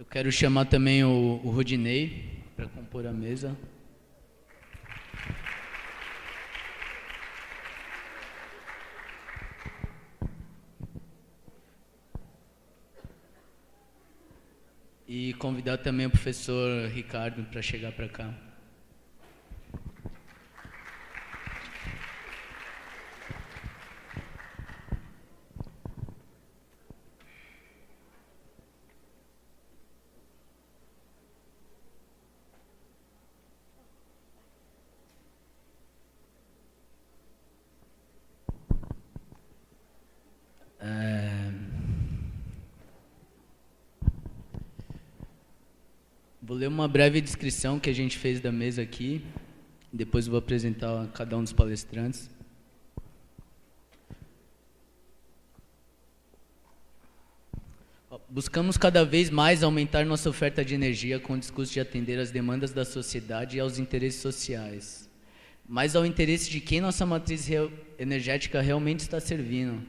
quero chamar também o Rodinei para compor a mesa. E convidar também o professor Ricardo para chegar para cá. Vou ler uma breve descrição que a gente fez da mesa aqui, depois vou apresentar cada um dos palestrantes. Buscamos cada vez mais aumentar nossa oferta de energia com o discurso de atender às demandas da sociedade e aos interesses sociais, mas ao interesse de quem nossa matriz energética realmente está servindo.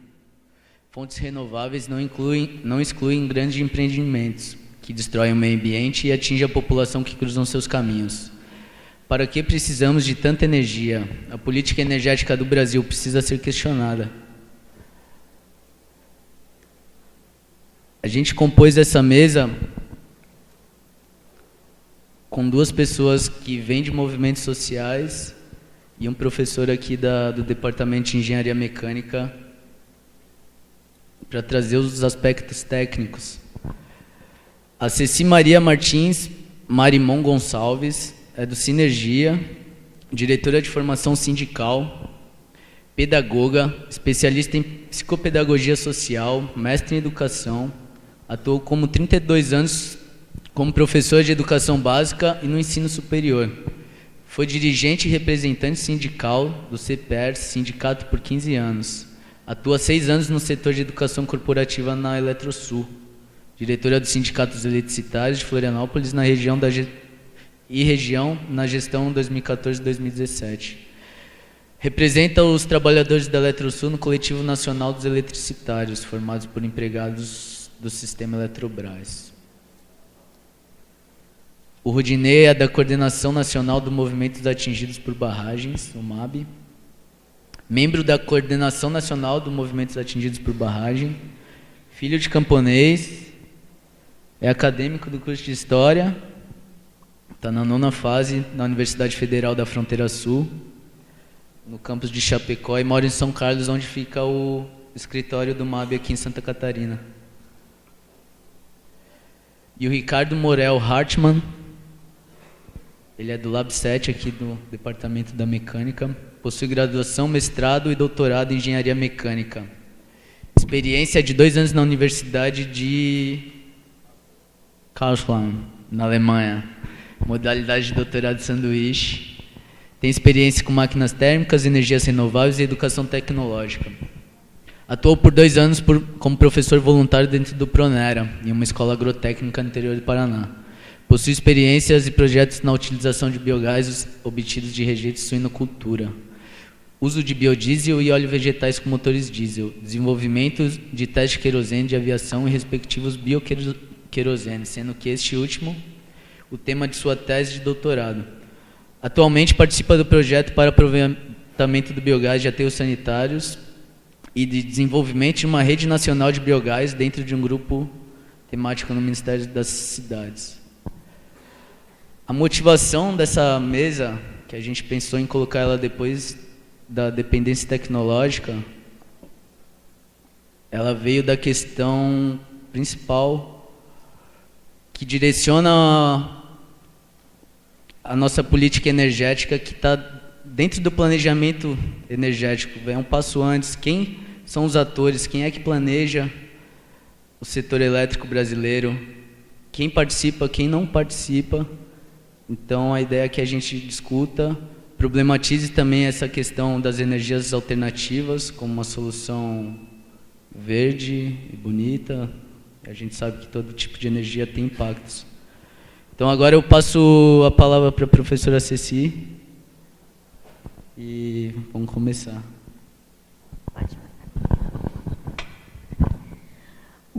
Fontes renováveis não excluem grandes empreendimentos que destroem o meio ambiente e atingem a população que cruzam seus caminhos. Para que precisamos de tanta energia? A política energética do Brasil precisa ser questionada. A gente compôs essa mesa com duas pessoas que vêm de movimentos sociais e um professor aqui do Departamento de Engenharia Mecânica para trazer os aspectos técnicos. A Ceci Maria Martins Marimon Gonçalves é do Sinergia, diretora de formação sindical, pedagoga, especialista em psicopedagogia social, mestre em educação, atuou como 32 anos como professora de educação básica e no ensino superior. Foi dirigente e representante sindical do CPER, sindicato, por 15 anos. Atua 6 anos no setor de educação corporativa na Eletrosul. Diretora do Sindicato dos Eletricitários de Florianópolis na região na gestão 2014-2017. Representa os trabalhadores da Eletrosul no Coletivo Nacional dos Eletricitários, formados por empregados do sistema Eletrobras. O Rodinei é da Coordenação Nacional do Movimento dos Atingidos por Barragens, o MAB. Membro da Coordenação Nacional do Movimento dos Atingidos por Barragem. Filho de camponês. É acadêmico do curso de História, está na 9ª fase na Universidade Federal da Fronteira Sul, no campus de Chapecó, e mora em São Carlos, onde fica o escritório do MAB aqui em Santa Catarina. E o Ricardo Morel Hartmann, ele é do Lab 7 aqui do Departamento da Mecânica, possui graduação, mestrado e doutorado em Engenharia Mecânica. Experiência de 2 anos na Universidade de Karlsruhe, na Alemanha. Modalidade de doutorado de sanduíche. Tem experiência com máquinas térmicas, energias renováveis e educação tecnológica. Atuou por 2 anos como professor voluntário dentro do Pronera, em uma escola agrotécnica no interior do Paraná. Possui experiências e projetos na utilização de biogás obtidos de rejeitos de suinocultura. Uso de biodiesel e óleo vegetais com motores diesel. Desenvolvimento de teste de querosene de aviação e respectivos bioquerosene, sendo que este último o tema de sua tese de doutorado. Atualmente participa do projeto para aproveitamento do biogás de aterros sanitários e de desenvolvimento de uma rede nacional de biogás dentro de um grupo temático no Ministério das Cidades. A motivação dessa mesa, que a gente pensou em colocar ela depois da dependência tecnológica, ela veio da questão principal que direciona a nossa política energética, que está dentro do planejamento energético. É um passo antes. Quem são os atores? Quem é que planeja o setor elétrico brasileiro? Quem participa? Quem não participa? Então, a ideia é que a gente discuta, problematize também essa questão das energias alternativas como uma solução verde e bonita. A gente sabe que todo tipo de energia tem impactos. Então, agora eu passo a palavra para a professora Ceci e vamos começar.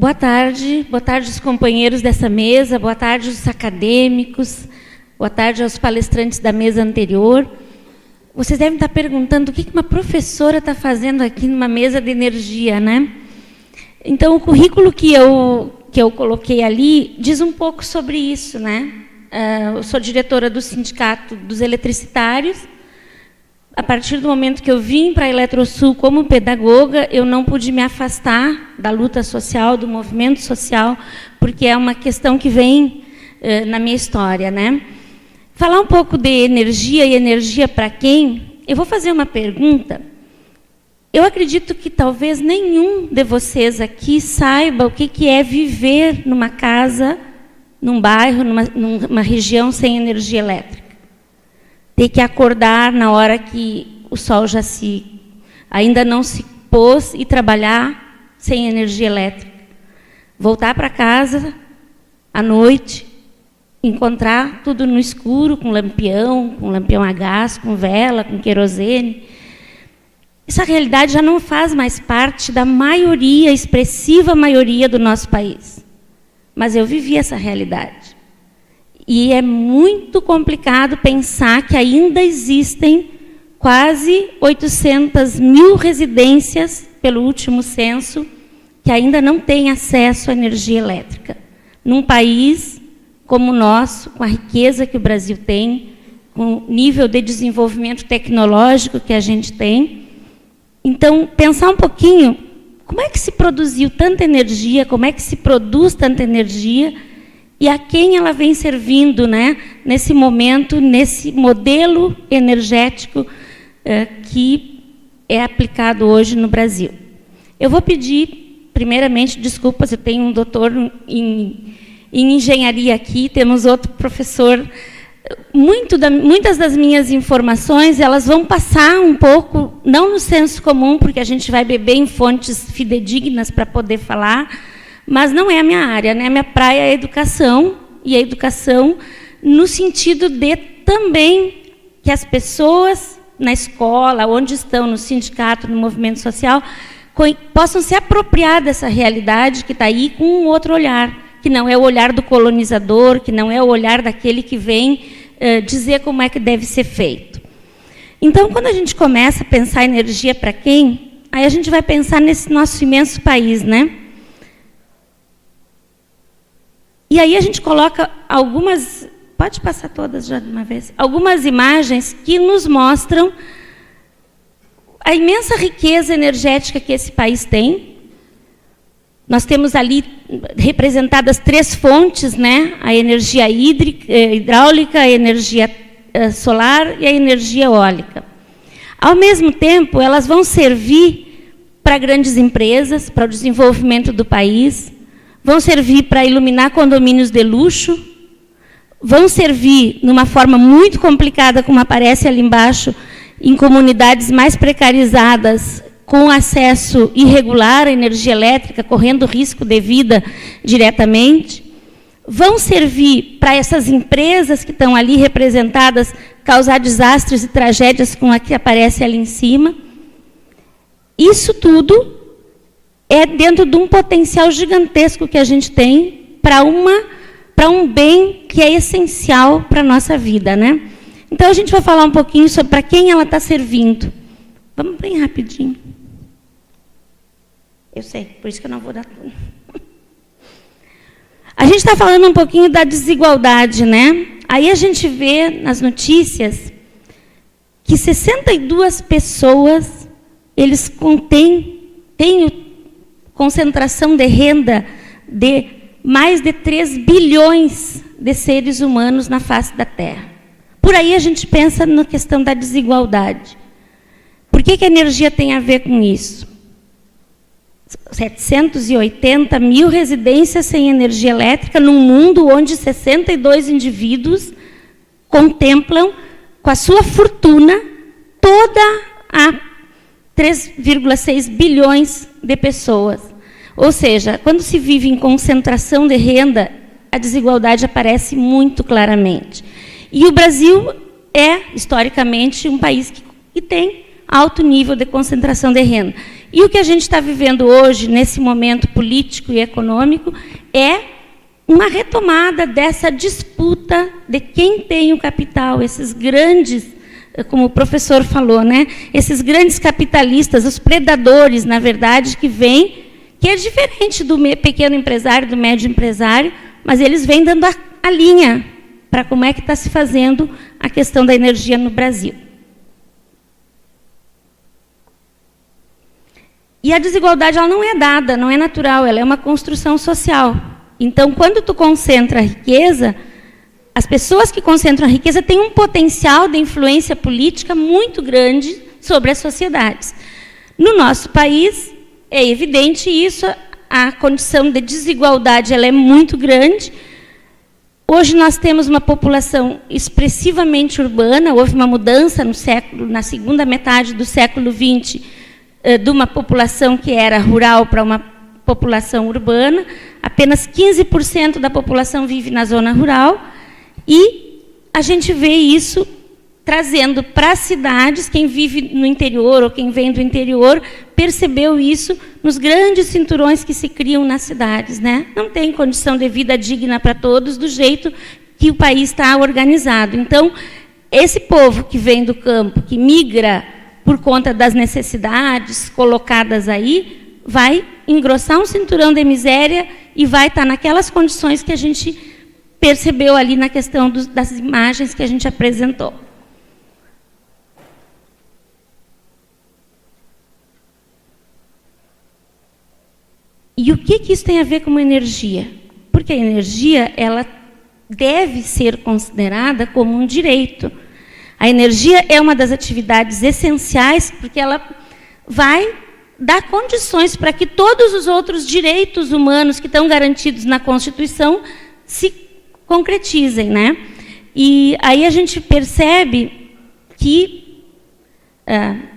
Boa tarde os companheiros dessa mesa, boa tarde os acadêmicos, boa tarde aos palestrantes da mesa anterior. Vocês devem estar perguntando o que uma professora está fazendo aqui numa mesa de energia, né? Então, o currículo que eu coloquei ali diz um pouco sobre isso, né? Eu sou diretora do Sindicato dos Eletricitários. A partir do momento que eu vim para a Eletrosul como pedagoga, eu não pude me afastar da luta social, do movimento social, porque é uma questão que vem na minha história, né? Falar um pouco de energia e energia para quem, eu vou fazer uma pergunta. Eu acredito que talvez nenhum de vocês aqui saiba o que é viver numa casa, num bairro, numa região sem energia elétrica. Ter que acordar na hora que o sol ainda não se pôs e trabalhar sem energia elétrica. Voltar para casa à noite, encontrar tudo no escuro, com lampião a gás, com vela, com querosene. Essa realidade já não faz mais parte da maioria, expressiva maioria do nosso país. Mas eu vivi essa realidade. E é muito complicado pensar que ainda existem quase 800 mil residências, pelo último censo, que ainda não têm acesso à energia elétrica. Num país como o nosso, com a riqueza que o Brasil tem, com o nível de desenvolvimento tecnológico que a gente tem. Então, pensar um pouquinho, como é que se produziu tanta energia, como é que se produz tanta energia, e a quem ela vem servindo, né, nesse momento, nesse modelo energético que é aplicado hoje no Brasil. Eu vou pedir, primeiramente, desculpas, eu tenho um doutor em engenharia aqui, temos outro professor. Muitas das minhas informações, elas vão passar um pouco, não no senso comum, porque a gente vai beber em fontes fidedignas para poder falar, mas não é a minha área, né? A minha praia é a educação, e a educação no sentido de também que as pessoas na escola, onde estão, no sindicato, no movimento social, possam se apropriar dessa realidade que está aí com um outro olhar, que não é o olhar do colonizador, que não é o olhar daquele que vem dizer como é que deve ser feito. Então, quando a gente começa a pensar energia para quem, aí a gente vai pensar nesse nosso imenso país, né? E aí a gente coloca algumas, pode passar todas já de uma vez, algumas imagens que nos mostram a imensa riqueza energética que esse país tem. Nós temos ali representadas 3 fontes, né? A energia hidráulica, a energia solar e a energia eólica. Ao mesmo tempo, elas vão servir para grandes empresas, para o desenvolvimento do país, vão servir para iluminar condomínios de luxo, vão servir, numa forma muito complicada, como aparece ali embaixo, em comunidades mais precarizadas, com acesso irregular à energia elétrica, correndo risco de vida diretamente, vão servir para essas empresas que estão ali representadas causar desastres e tragédias como a que aparece ali em cima. Isso tudo é dentro de um potencial gigantesco que a gente tem para um bem que é essencial para a nossa vida, né? Então, a gente vai falar um pouquinho sobre para quem ela está servindo. Vamos bem rapidinho. Eu sei, por isso que eu não vou dar tudo. A gente está falando um pouquinho da desigualdade, né? Aí a gente vê nas notícias que 62 pessoas, eles têm concentração de renda de mais de 3 bilhões de seres humanos na face da Terra. Por aí a gente pensa na questão da desigualdade. Por que a energia tem a ver com isso? 780 mil residências sem energia elétrica num mundo onde 62 indivíduos contemplam com a sua fortuna toda a 3,6 bilhões de pessoas. Ou seja, quando se vive em concentração de renda, a desigualdade aparece muito claramente. E o Brasil é, historicamente, um país que tem alto nível de concentração de renda. E o que a gente está vivendo hoje, nesse momento político e econômico, é uma retomada dessa disputa de quem tem o capital, esses grandes, como o professor falou, né? Esses grandes capitalistas, os predadores, na verdade, que vêm, que é diferente do pequeno empresário, do médio empresário, mas eles vêm dando a linha para como é que está se fazendo a questão da energia no Brasil. E a desigualdade, ela não é dada, não é natural, ela é uma construção social. Então, quando tu concentra a riqueza, as pessoas que concentram a riqueza têm um potencial de influência política muito grande sobre as sociedades. No nosso país, é evidente isso, a condição de desigualdade ela é muito grande. Hoje nós temos uma população expressivamente urbana, houve uma mudança na segunda metade do século XX, de uma população que era rural para uma população urbana. Apenas 15% da população vive na zona rural, e a gente vê isso trazendo para as cidades. Quem vive no interior ou quem vem do interior percebeu isso nos grandes cinturões que se criam nas cidades, né? Não tem condição de vida digna para todos do jeito que o país está organizado. Então, esse povo que vem do campo, que migra por conta das necessidades colocadas aí, vai engrossar um cinturão de miséria e vai estar naquelas condições que a gente percebeu ali na questão das imagens que a gente apresentou. E o que isso tem a ver com energia? Porque a energia, ela deve ser considerada como um direito. A energia é uma das atividades essenciais, porque ela vai dar condições para que todos os outros direitos humanos que estão garantidos na Constituição se concretizem, né? E aí a gente percebe que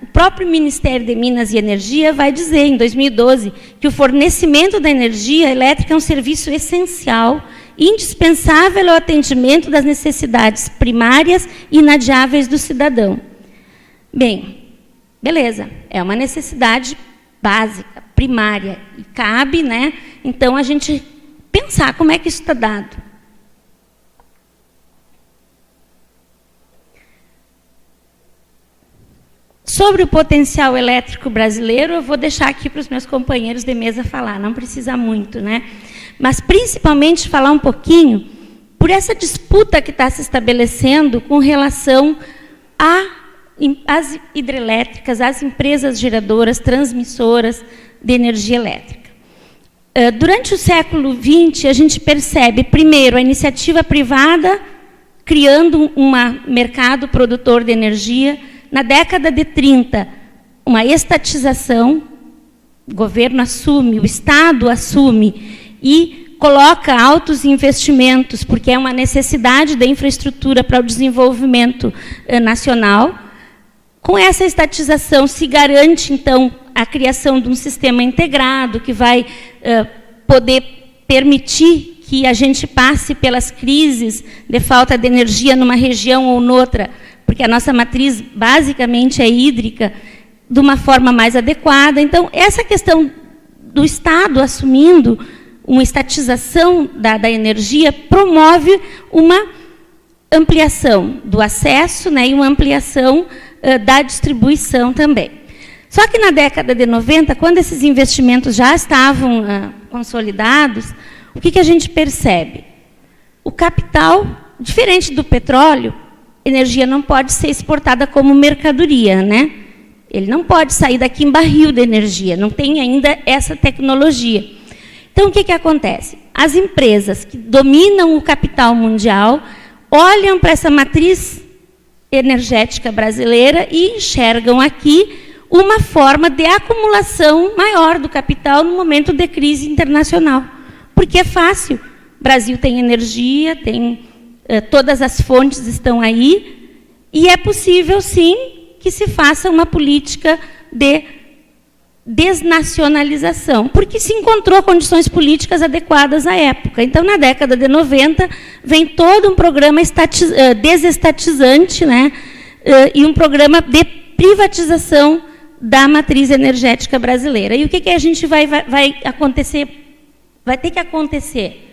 o próprio Ministério de Minas e Energia vai dizer, em 2012, que o fornecimento da energia elétrica é um serviço essencial, indispensável ao atendimento das necessidades primárias e inadiáveis do cidadão. Bem, beleza, é uma necessidade básica, primária, e cabe, né, então, a gente pensar como é que isso está dado. Sobre o potencial elétrico brasileiro, eu vou deixar aqui para os meus companheiros de mesa falar, não precisa muito, né? Mas, principalmente, falar um pouquinho por essa disputa que está se estabelecendo com relação às hidrelétricas, às empresas geradoras, transmissoras de energia elétrica. Durante o século XX, a gente percebe, primeiro, a iniciativa privada criando um mercado produtor de energia. Na década de 30, uma estatização, o governo assume, o Estado assume e coloca altos investimentos, porque é uma necessidade da infraestrutura para o desenvolvimento nacional. Com essa estatização se garante, então, a criação de um sistema integrado que vai poder permitir que a gente passe pelas crises de falta de energia numa região ou noutra, porque a nossa matriz basicamente é hídrica, de uma forma mais adequada. Então, essa questão do Estado assumindo uma estatização da energia promove uma ampliação do acesso, né, e uma ampliação da distribuição também. Só que na década de 90, quando esses investimentos já estavam consolidados, o que a gente percebe? O capital, diferente do petróleo, energia não pode ser exportada como mercadoria, né? Ele não pode sair daqui em barril de energia, não tem ainda essa tecnologia. Então, o que acontece? As empresas que dominam o capital mundial olham para essa matriz energética brasileira e enxergam aqui uma forma de acumulação maior do capital no momento de crise internacional. Porque é fácil. O Brasil tem energia, tem... todas as fontes estão aí, e é possível, sim, que se faça uma política de desnacionalização, porque se encontrou condições políticas adequadas à época. Então, na década de 90, vem todo um programa desestatizante, né, e um programa de privatização da matriz energética brasileira. E o que a gente vai acontecer? Vai ter que acontecer.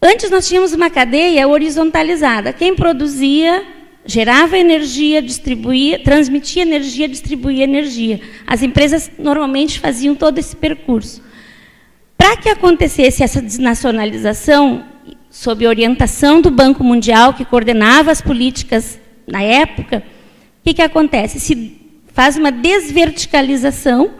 Antes nós tínhamos uma cadeia horizontalizada. Quem produzia, gerava energia, distribuía, transmitia energia, distribuía energia. As empresas normalmente faziam todo esse percurso. Para que acontecesse essa desnacionalização, sob orientação do Banco Mundial, que coordenava as políticas na época, o que acontece? Se faz uma desverticalização,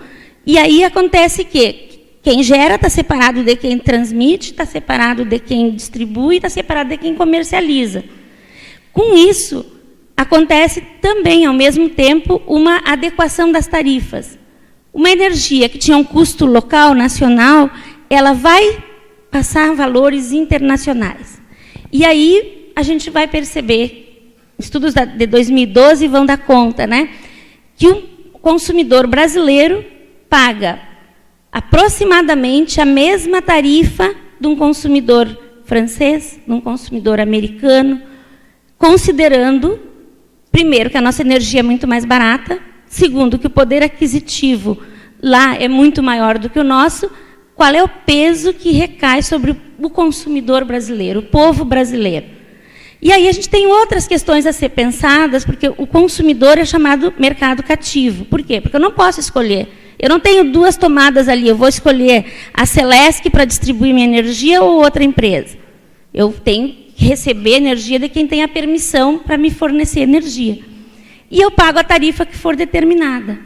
e aí acontece que quem gera está separado de quem transmite, está separado de quem distribui, está separado de quem comercializa. Com isso, acontece também, ao mesmo tempo, uma adequação das tarifas. Uma energia que tinha um custo local, nacional, ela vai passar valores internacionais. E aí a gente vai perceber, estudos de 2012 vão dar conta, né, que o consumidor brasileiro paga aproximadamente a mesma tarifa de um consumidor francês, de um consumidor americano, considerando, primeiro, que a nossa energia é muito mais barata, segundo, que o poder aquisitivo lá é muito maior do que o nosso. Qual é o peso que recai sobre o consumidor brasileiro, o povo brasileiro? E aí a gente tem outras questões a ser pensadas, porque o consumidor é chamado mercado cativo. Por quê? Porque eu não posso escolher. Eu não tenho duas tomadas ali, eu vou escolher a Celesc para distribuir minha energia ou outra empresa. Eu tenho que receber energia de quem tem a permissão para me fornecer energia. E eu pago a tarifa que for determinada.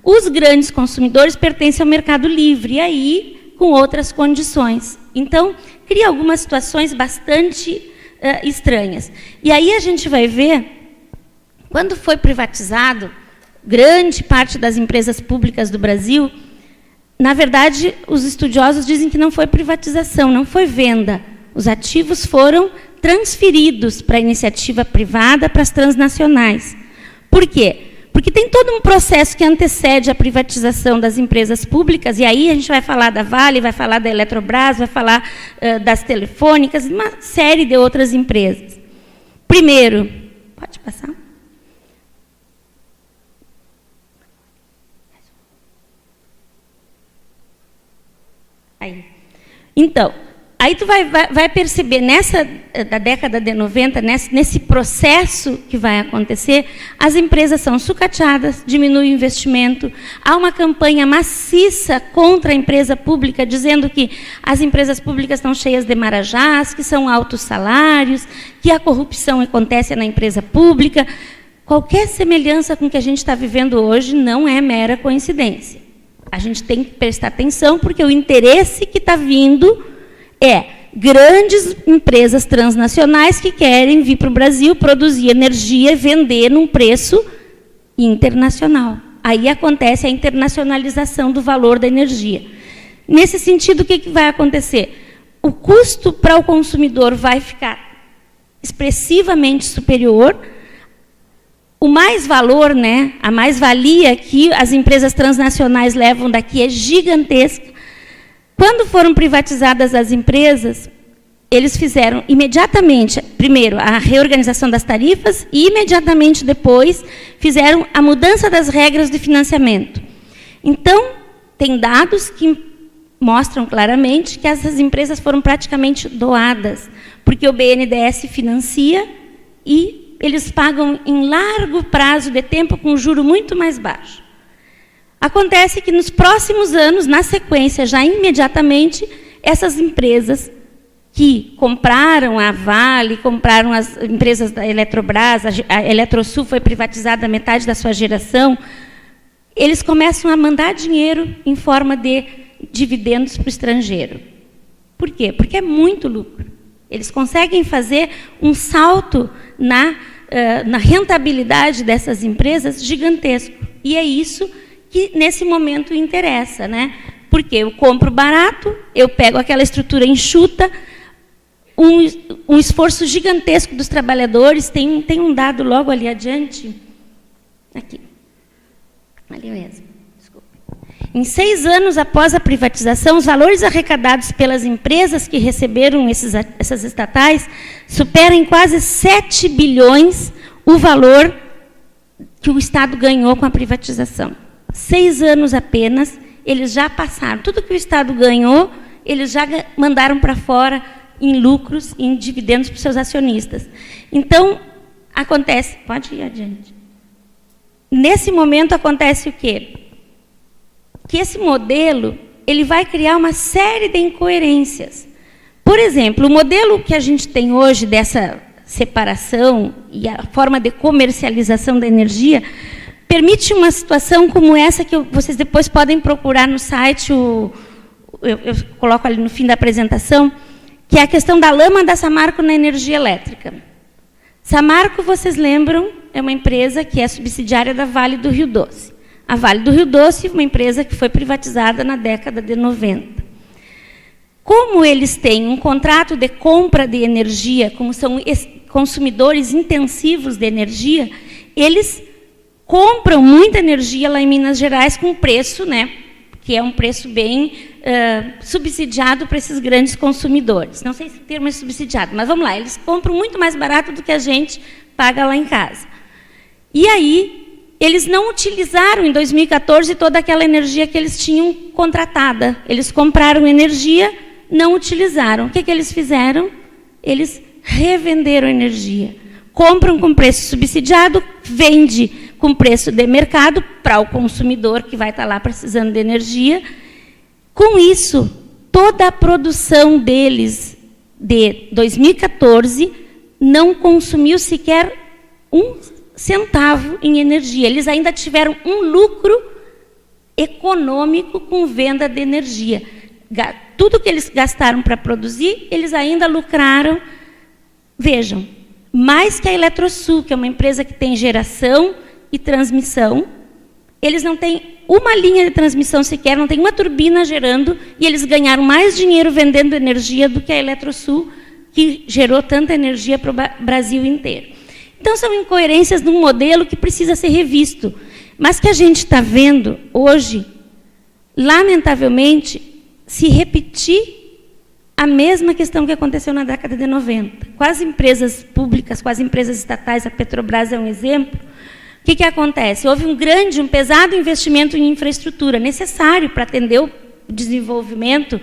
Os grandes consumidores pertencem ao mercado livre, e aí com outras condições. Então, cria algumas situações bastante estranhas. E aí a gente vai ver, quando foi privatizado, grande parte das empresas públicas do Brasil, na verdade, os estudiosos dizem que não foi privatização, não foi venda. Os ativos foram transferidos para a iniciativa privada, para as transnacionais. Por quê? Porque tem todo um processo que antecede a privatização das empresas públicas, e aí a gente vai falar da Vale, vai falar da Eletrobras, vai falar das telefônicas, uma série de outras empresas. Primeiro, pode passar? Aí. Então, aí tu vai perceber, da década de 90, nesse processo que vai acontecer, as empresas são sucateadas, diminui o investimento, há uma campanha maciça contra a empresa pública, dizendo que as empresas públicas estão cheias de marajás, que são altos salários, que a corrupção acontece na empresa pública. Qualquer semelhança com o que a gente está vivendo hoje não é mera coincidência. A gente tem que prestar atenção, porque o interesse que está vindo é grandes empresas transnacionais que querem vir para o Brasil, produzir energia e vender num preço internacional. Aí acontece a internacionalização do valor da energia. Nesse sentido, o que vai acontecer? O custo para o consumidor vai ficar expressivamente superior. O mais-valor, né, a mais-valia que as empresas transnacionais levam daqui é gigantesca. Quando foram privatizadas as empresas, eles fizeram imediatamente, primeiro, a reorganização das tarifas e, imediatamente depois, fizeram a mudança das regras de financiamento. Então, tem dados que mostram claramente que essas empresas foram praticamente doadas, porque o BNDES financia e eles pagam em largo prazo de tempo com juro muito mais baixo. Acontece que nos próximos anos, na sequência, já imediatamente, essas empresas que compraram a Vale, compraram as empresas da Eletrobras, a Eletrosul foi privatizada a metade da sua geração, eles começam a mandar dinheiro em forma de dividendos para o estrangeiro. Por quê? Porque é muito lucro. Eles conseguem fazer um salto na rentabilidade dessas empresas gigantesco. E é isso que, nesse momento, interessa, né? Porque eu compro barato, eu pego aquela estrutura enxuta, um esforço gigantesco dos trabalhadores. Tem um dado logo ali adiante. Aqui. Ali mesmo. Em 6 anos após a privatização, os valores arrecadados pelas empresas que receberam essas estatais superam em quase 7 bilhões o valor que o Estado ganhou com a privatização. 6 anos apenas, eles já passaram. Tudo que o Estado ganhou, eles já mandaram para fora em lucros, em dividendos para os seus acionistas. Então, acontece... Pode ir adiante. Nesse momento, acontece o quê? Que esse modelo ele vai criar uma série de incoerências. Por exemplo, o modelo que a gente tem hoje dessa separação e a forma de comercialização da energia permite uma situação como essa que vocês depois podem procurar no site, eu coloco ali no fim da apresentação, que é a questão da lama da Samarco na energia elétrica. Samarco, vocês lembram, é uma empresa que é subsidiária da Vale do Rio Doce. A Vale do Rio Doce, uma empresa que foi privatizada na década de 90. Como eles têm um contrato de compra de energia, como são consumidores intensivos de energia, eles compram muita energia lá em Minas Gerais com preço, né, que é um preço bem subsidiado para esses grandes consumidores. Não sei se o termo é subsidiado, mas vamos lá, eles compram muito mais barato do que a gente paga lá em casa. E aí, eles não utilizaram, em 2014, toda aquela energia que eles tinham contratada. Eles compraram energia, não utilizaram. O que eles fizeram? Eles revenderam energia. Compram com preço subsidiado, vende com preço de mercado para o consumidor que vai estar lá precisando de energia. Com isso, toda a produção deles de 2014 não consumiu sequer 1 centavo em energia. Eles ainda tiveram um lucro econômico com venda de energia. Tudo que eles gastaram para produzir, eles ainda lucraram. Vejam, mais que a Eletrosul, que é uma empresa que tem geração e transmissão, eles não têm uma linha de transmissão sequer, não tem uma turbina gerando, e eles ganharam mais dinheiro vendendo energia do que a Eletrosul, que gerou tanta energia para o Brasil inteiro. Então, são incoerências de um modelo que precisa ser revisto. Mas que a gente está vendo hoje, lamentavelmente, se repetir a mesma questão que aconteceu na década de 90. Com as empresas públicas, com as empresas estatais, a Petrobras é um exemplo. O que acontece? Houve um pesado investimento em infraestrutura necessário para atender o desenvolvimento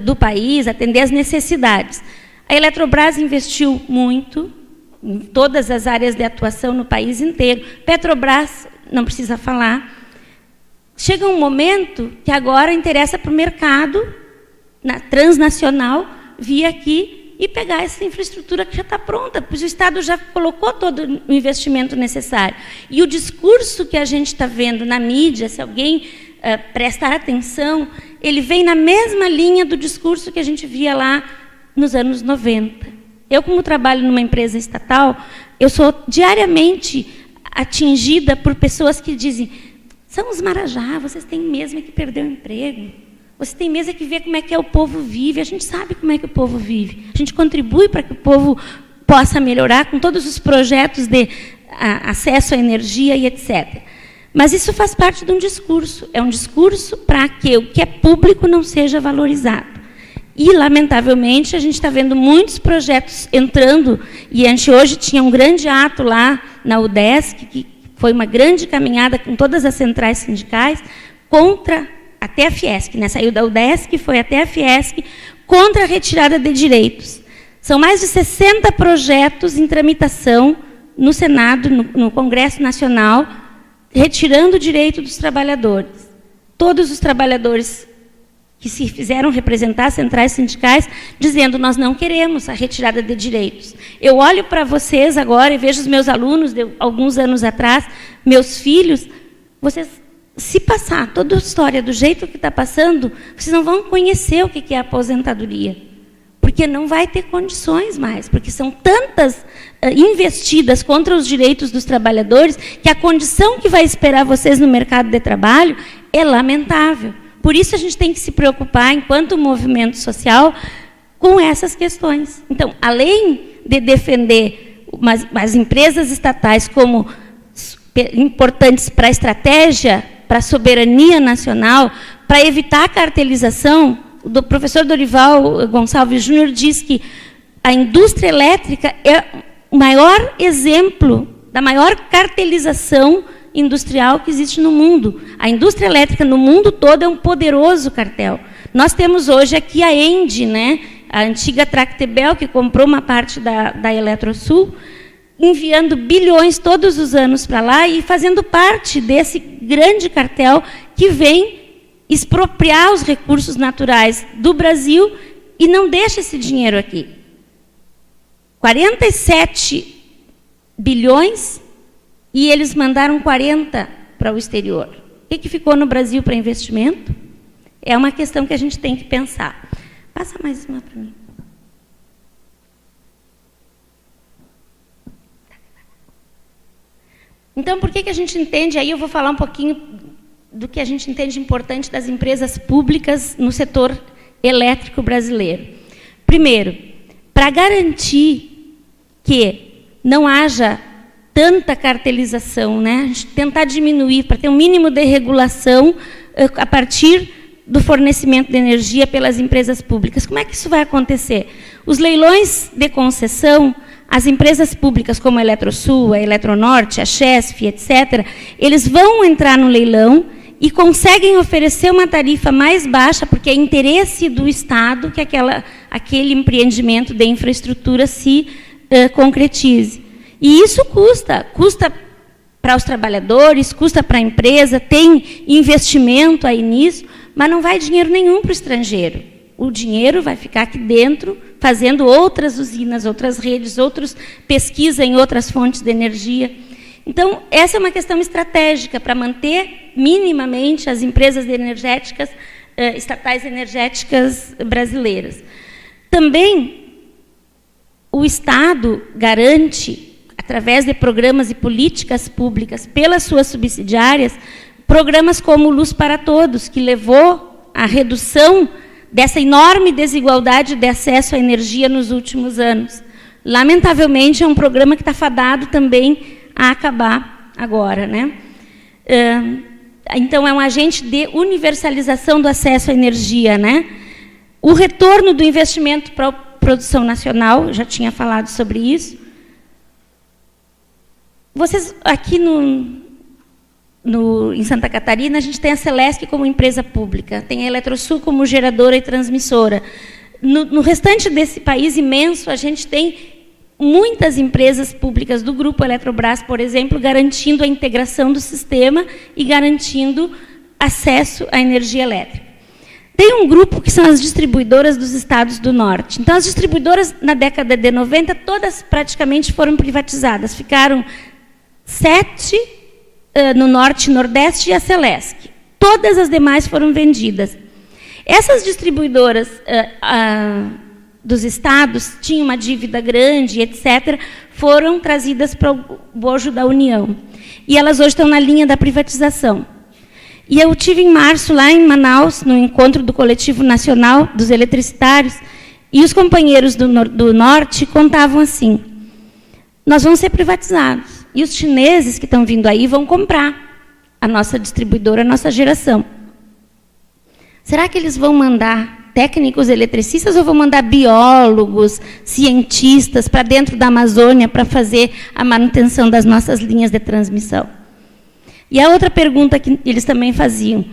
do país, atender as necessidades. A Eletrobras investiu muito em todas as áreas de atuação no país inteiro. Petrobras, não precisa falar. Chega um momento que agora interessa para o mercado transnacional vir aqui e pegar essa infraestrutura que já está pronta, pois o Estado já colocou todo o investimento necessário. E o discurso que a gente está vendo na mídia, se alguém prestar atenção, ele vem na mesma linha do discurso que a gente via lá nos anos 90. Eu, como trabalho numa empresa estatal, eu sou diariamente atingida por pessoas que dizem: são os Marajá, vocês têm mesmo que perder o emprego. Vocês têm mesmo que ver como é que o povo vive. A gente sabe como é que o povo vive. A gente contribui para que o povo possa melhorar com todos os projetos de acesso à energia e etc. Mas isso faz parte de um discurso. É um discurso para que o que é público não seja valorizado. E, lamentavelmente, a gente está vendo muitos projetos entrando, e a gente hoje tinha um grande ato lá na UDESC, que foi uma grande caminhada com todas as centrais sindicais, contra, até a Fiesc, né? Saiu da UDESC e foi até a Fiesc, contra a retirada de direitos. São mais de 60 projetos em tramitação no Senado, no Congresso Nacional, retirando o direito dos trabalhadores. Todos os trabalhadores que se fizeram representar centrais sindicais, dizendo: nós não queremos a retirada de direitos. Eu olho para vocês agora e vejo os meus alunos de alguns anos atrás, meus filhos, vocês, se passar toda a história do jeito que está passando, vocês não vão conhecer o que é a aposentadoria, porque não vai ter condições mais, porque são tantas investidas contra os direitos dos trabalhadores, que a condição que vai esperar vocês no mercado de trabalho é lamentável. Por isso, a gente tem que se preocupar, enquanto movimento social, com essas questões. Então, além de defender as empresas estatais como importantes para a estratégia, para a soberania nacional, para evitar a cartelização, o professor Dorival Gonçalves Júnior diz que a indústria elétrica é o maior exemplo da maior cartelização industrial que existe no mundo. A indústria elétrica no mundo todo é um poderoso cartel. Nós temos hoje aqui a ENDE, né, a antiga Tractebel, que comprou uma parte da Eletrosul, enviando bilhões todos os anos para lá e fazendo parte desse grande cartel que vem expropriar os recursos naturais do Brasil e não deixa esse dinheiro aqui. 47 bilhões e eles mandaram 40 para o exterior. O que ficou no Brasil para investimento? É uma questão que a gente tem que pensar. Passa mais uma para mim. Então, por que a gente entende, aí eu vou falar um pouquinho do que a gente entende importante das empresas públicas no setor elétrico brasileiro. Primeiro, para garantir que não haja tanta cartelização, né? A gente tentar diminuir, para ter um mínimo de regulação a partir do fornecimento de energia pelas empresas públicas. Como é que isso vai acontecer? Os leilões de concessão, as empresas públicas como a Eletrosul, a Eletronorte, a Chesf, etc., eles vão entrar no leilão e conseguem oferecer uma tarifa mais baixa, porque é interesse do Estado que aquele empreendimento de infraestrutura se concretize. E isso custa para os trabalhadores, custa para a empresa, tem investimento aí nisso, mas não vai dinheiro nenhum para o estrangeiro. O dinheiro vai ficar aqui dentro, fazendo outras usinas, outras redes, pesquisa em outras fontes de energia. Então, essa é uma questão estratégica para manter minimamente as empresas energéticas, estatais energéticas brasileiras. Também, o Estado garante, através de programas e políticas públicas, pelas suas subsidiárias, programas como Luz para Todos, que levou à redução dessa enorme desigualdade de acesso à energia nos últimos anos. Lamentavelmente, é um programa que está fadado também a acabar agora, né? Então, é um agente de universalização do acesso à energia, né? O retorno do investimento para a produção nacional, já tinha falado sobre isso. Vocês, aqui em Santa Catarina, a gente tem a Celesc como empresa pública, tem a Eletrosul como geradora e transmissora. No restante desse país imenso, a gente tem muitas empresas públicas do Grupo Eletrobras, por exemplo, garantindo a integração do sistema e garantindo acesso à energia elétrica. Tem um grupo que são as distribuidoras dos estados do norte. Então, as distribuidoras, na década de 90, todas praticamente foram privatizadas. Ficaram 7 no norte e nordeste e a Celesc. Todas as demais foram vendidas. Essas distribuidoras dos estados tinham uma dívida grande, etc., foram trazidas para o bojo da União. E elas hoje estão na linha da privatização. E eu tive em março, lá em Manaus, no encontro do Coletivo Nacional dos Eletricitários, e os companheiros do Norte contavam assim: nós vamos ser privatizados, e os chineses que estão vindo aí vão comprar a nossa distribuidora, a nossa geração. Será que eles vão mandar técnicos eletricistas ou vão mandar biólogos, cientistas para dentro da Amazônia para fazer a manutenção das nossas linhas de transmissão? E a outra pergunta que eles também faziam: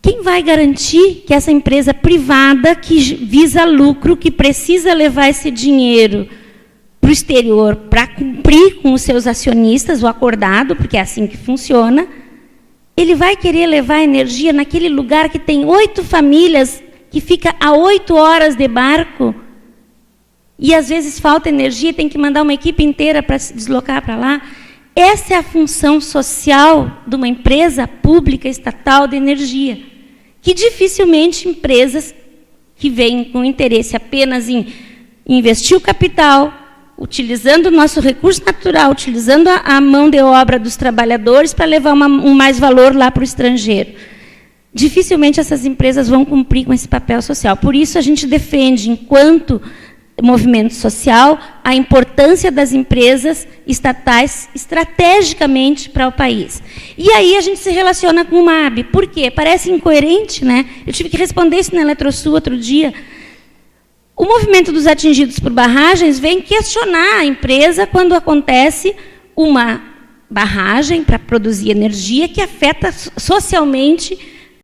quem vai garantir que essa empresa privada que visa lucro, que precisa levar esse dinheiro para o exterior para cumprir com os seus acionistas, o acordado, porque é assim que funciona, ele vai querer levar energia naquele lugar que tem 8 famílias, que fica a 8 horas de barco, e às vezes falta energia, tem que mandar uma equipe inteira para se deslocar para lá? Essa é a função social de uma empresa pública estatal de energia, que dificilmente empresas que vêm com interesse apenas em investir o capital, utilizando o nosso recurso natural, utilizando a mão de obra dos trabalhadores para levar um mais valor lá para o estrangeiro. Dificilmente essas empresas vão cumprir com esse papel social. Por isso, a gente defende, enquanto movimento social, a importância das empresas estatais estrategicamente para o país. E aí a gente se relaciona com o MAB. Por quê? Parece incoerente, né? Eu tive que responder isso na Eletrosul outro dia. O movimento dos atingidos por barragens vem questionar a empresa quando acontece uma barragem para produzir energia que afeta socialmente